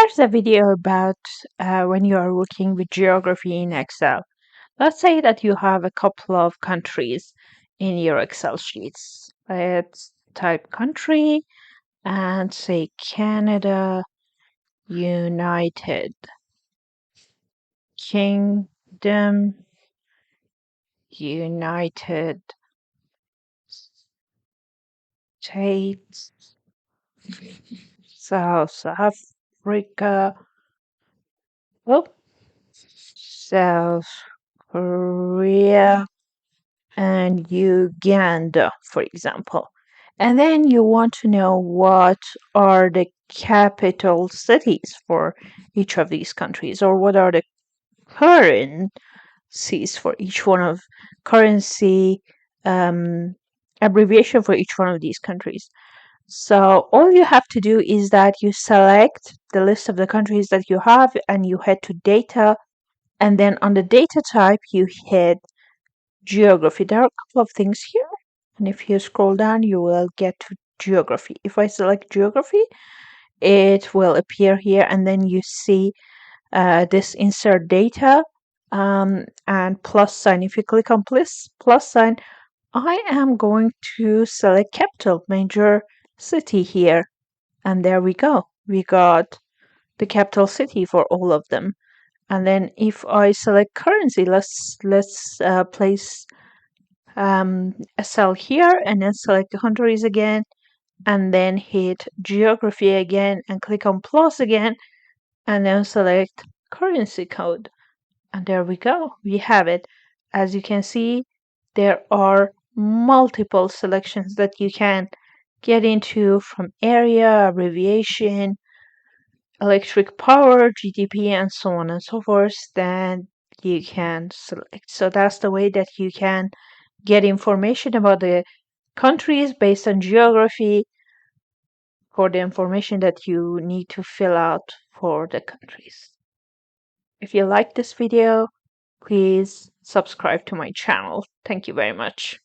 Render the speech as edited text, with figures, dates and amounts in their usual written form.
Here's a video about when you are working with geography in Excel. Let's say that you have a couple of countries in your Excel sheets. Let's type country and say Canada, United Kingdom, United States, South Africa, oh, South Korea, and Uganda, for example. And then you want to know what are the capital cities for each of these countries, or what are the currencies for each one of currency abbreviation for each one of these countries. So all you have to do is that you select the list of the countries that you have and you head to data, and then on the data type you hit geography. There are a couple of things here, and if you scroll down you will get to geography. If I select geography, it will appear here, and then you see this insert data and plus sign. If you click on plus sign, I am going to select capital major city here, and there we go. We got the capital city for all of them. And then if I select currency, let's place a cell here, and then select the countries again, and then hit geography again and click on plus again, and then select currency code. And there we go, we have it. As you can see, there are multiple selections that you can get into, from area, abbreviation, electric power, GDP, and so on and so forth. Then you can select. So that's the way that you can get information about the countries based on geography for the information that you need to fill out for the countries. If you like this video, please subscribe to my channel. Thank you very much.